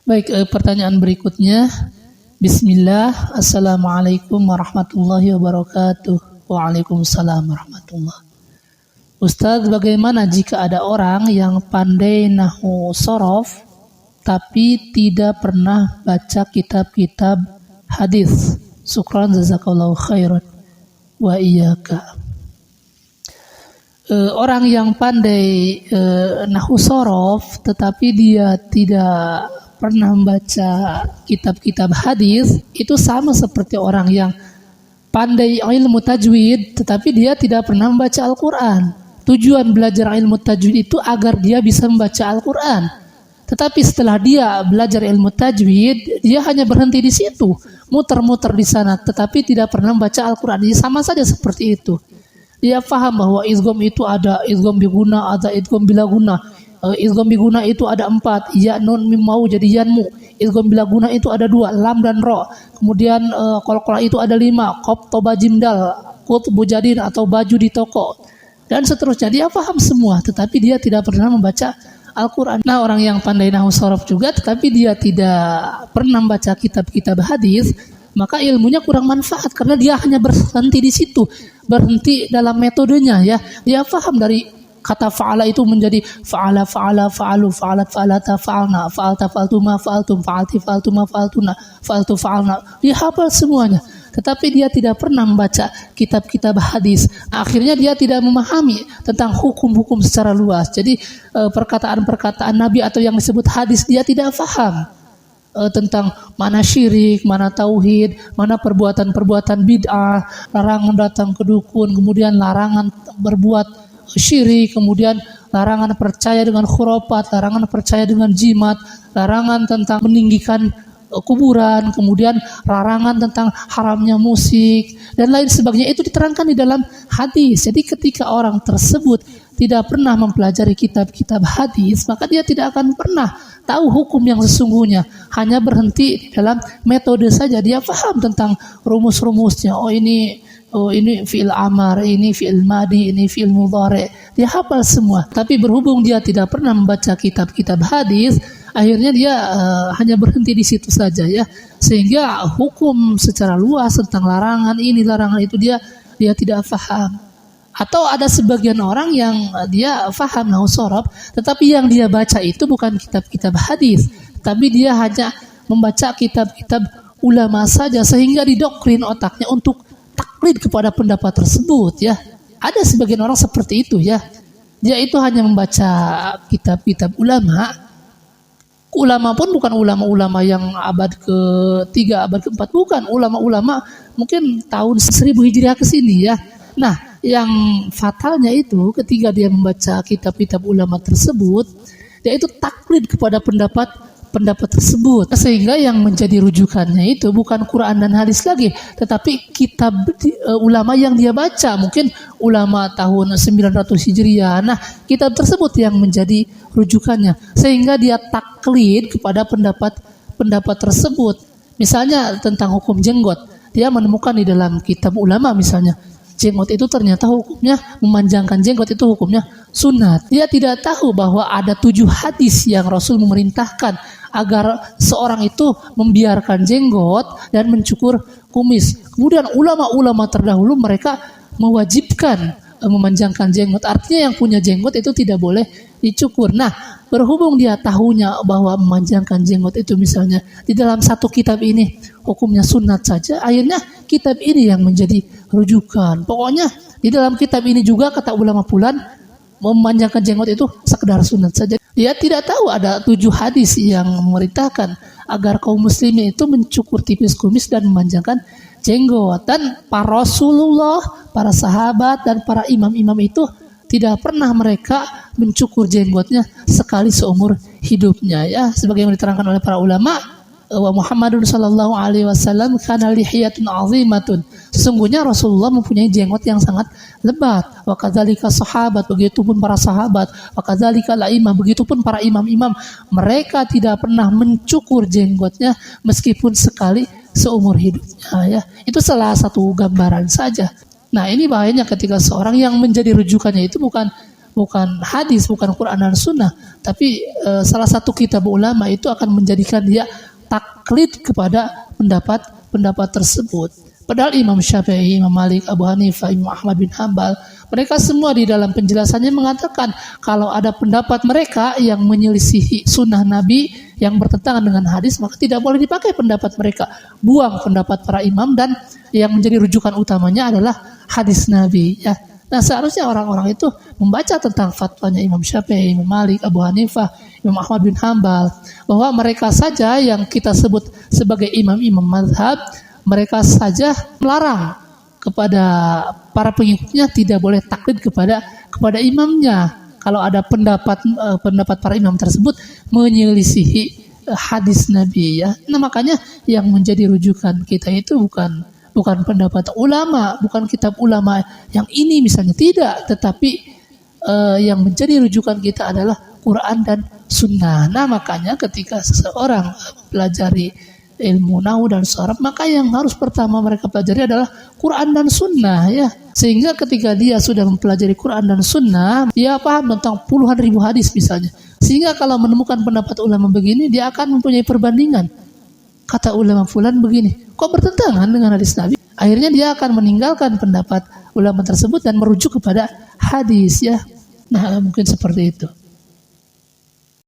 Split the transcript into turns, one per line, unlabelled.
Baik, pertanyaan berikutnya. Bismillah, Assalamualaikum warahmatullahi wabarakatuh. Waalaikumsalam warahmatullahi. Ustadz, bagaimana jika ada orang yang pandai nahwu sorof tapi tidak pernah baca kitab-kitab hadis? Syukran jazakallahu khairan wa iyyaka. Orang yang pandai nahwu sorof tetapi dia tidak pernah membaca kitab-kitab hadis, itu sama seperti orang yang pandai ilmu tajwid tetapi dia tidak pernah membaca Al-Quran. Tujuan belajar ilmu tajwid itu agar dia bisa membaca Al-Quran. Tetapi setelah dia belajar ilmu tajwid, dia hanya berhenti di situ, muter-muter di sana, tetapi tidak pernah membaca Al-Quran. Jadi sama saja seperti itu. Dia paham bahwa idgham itu ada idgham biguna, ada idgham bila guna. Idgham biguna itu ada 4, ya nun mim mau jadi yanmu. Idgham bila guna itu ada 2, lam dan ro. Kemudian qalqalah itu ada 5, qaf toba jimdal, qut bujadin atau baju di toko. Dan seterusnya, dia paham semua, tetapi dia tidak pernah membaca Al-Quran. Nah, orang yang pandai nahwu sorof juga, tetapi dia tidak pernah membaca kitab-kitab hadis, maka ilmunya kurang manfaat karena dia hanya berhenti di situ, berhenti dalam metodenya ya. Dia paham dari kata fa'ala itu menjadi fa'ala, fa'ala, fa'alu, fa'alat, fa'alata, fa'alna, fa'alta, fa'altuma, fa'altum, fa'alti, fa'altuma, fa'altuna, fa'altu, fa'alna. Dia hafal semuanya. Tetapi dia tidak pernah membaca kitab-kitab hadis. Akhirnya dia tidak memahami tentang hukum-hukum secara luas. Jadi perkataan-perkataan Nabi atau yang disebut hadis dia tidak paham tentang mana syirik, mana tauhid, mana perbuatan-perbuatan bid'ah, larangan datang ke dukun, kemudian larangan berbuat syirik, kemudian larangan percaya dengan khurafat, larangan percaya dengan jimat, larangan tentang meninggikan kuburan, kemudian larangan tentang haramnya musik dan lain sebagainya. Itu diterangkan di dalam hadis. Jadi ketika orang tersebut tidak pernah mempelajari kitab-kitab hadis, maka dia tidak akan pernah tahu hukum yang sesungguhnya. Hanya berhenti di dalam metode saja. Dia paham tentang rumus-rumusnya. Oh ini fi'il amar, ini fi'il madi, ini fi'il mudhari. Dia hafal semua. Tapi berhubung dia tidak pernah membaca kitab-kitab hadis, akhirnya dia hanya berhenti di situ saja ya, sehingga hukum secara luas tentang larangan ini larangan itu dia tidak paham. Atau ada sebagian orang yang dia paham nahwu sorof, tetapi yang dia baca itu bukan kitab-kitab hadis, tapi dia hanya membaca kitab-kitab ulama saja, sehingga didoktrin otaknya untuk taklid kepada pendapat tersebut ya. Ada sebagian orang seperti itu ya, dia itu hanya membaca kitab-kitab ulama. Ulama pun bukan ulama-ulama yang abad ke-3, abad ke-4, bukan. Ulama-ulama mungkin tahun 1000 Hijriah ke sini ya. Nah, yang fatalnya itu ketika dia membaca kitab-kitab ulama tersebut, dia itu taklid kepada pendapat tersebut. Sehingga yang menjadi rujukannya itu bukan Quran dan hadis lagi, tetapi kitab ulama yang dia baca. Mungkin ulama tahun 900 Hijriah. Nah, kitab tersebut yang menjadi rujukannya, sehingga dia taklid kepada pendapat tersebut. Misalnya tentang hukum jenggot, dia menemukan di dalam kitab ulama misalnya jenggot itu ternyata hukumnya memanjangkan jenggot itu hukumnya sunat. Dia tidak tahu bahwa ada 7 hadis yang Rasul memerintahkan agar seorang itu membiarkan jenggot dan mencukur kumis. Kemudian ulama-ulama terdahulu mereka mewajibkan memanjangkan jenggot. Artinya yang punya jenggot itu tidak boleh dicukur. Nah, berhubung dia tahunya bahwa memanjangkan jenggot itu misalnya di dalam satu kitab ini hukumnya sunat saja, akhirnya kitab ini yang menjadi rujukan. Pokoknya di dalam kitab ini juga kata ulama fulan memanjangkan jenggot itu sekedar sunat saja. Dia tidak tahu ada 7 hadis yang memerintahkan agar kaum muslimin itu mencukur tipis kumis dan memanjangkan jenggot. Dan para Rasulullah, para sahabat dan para imam-imam itu tidak pernah mereka mencukur jenggotnya sekali seumur hidupnya ya, sebagaimana diterangkan oleh para ulama, wa Muhammadun sallallahu alaihi wasallam kana lihiyatun azimatun. Sesungguhnya Rasulullah mempunyai jenggot yang sangat lebat. Wa kadzalika sahabat, begitupun para sahabat. Wa kadzalika laimah, begitupun para imam-imam. Mereka tidak pernah mencukur jenggotnya meskipun sekali seumur hidupnya ya. Itu salah satu gambaran saja. Nah, ini bahayanya ketika seorang yang menjadi rujukannya itu bukan bukan hadis, bukan Quran dan Sunnah, tapi salah satu kitab ulama itu akan menjadikan dia taklid kepada pendapat tersebut. Padahal Imam Syafi'i, Imam Malik, Abu Hanifah, Imam Ahmad bin Hambal, mereka semua di dalam penjelasannya mengatakan kalau ada pendapat mereka yang menyelisihi sunnah Nabi yang bertentangan dengan hadis, maka tidak boleh dipakai pendapat mereka. Buang pendapat para imam dan yang menjadi rujukan utamanya adalah hadis Nabi. Ya. Nah, seharusnya orang-orang itu membaca tentang fatwanya Imam Syafi'i, Imam Malik, Abu Hanifah, Imam Ahmad bin Hambal, bahwa mereka saja yang kita sebut sebagai imam-imam mazhab, mereka saja melarang kepada para pengikutnya tidak boleh taklid kepada imamnya. Kalau ada pendapat para imam tersebut menyelisihi hadis Nabi, ya. Nah, makanya yang menjadi rujukan kita itu bukan pendapat ulama, bukan kitab ulama yang ini misalnya, tidak, tetapi yang menjadi rujukan kita adalah Quran dan Sunnah. Nah, makanya ketika seseorang pelajari ilmu nahwu dan sharaf, maka yang harus pertama mereka pelajari adalah Quran dan Sunnah, ya. Sehingga ketika dia sudah mempelajari Quran dan Sunnah, dia paham tentang puluhan ribu hadis misalnya. Sehingga kalau menemukan pendapat ulama begini, dia akan mempunyai perbandingan. Kata ulama fulan begini, kok bertentangan dengan hadis Nabi? Akhirnya dia akan meninggalkan pendapat ulama tersebut dan merujuk kepada hadis, ya. Nah, mungkin seperti itu.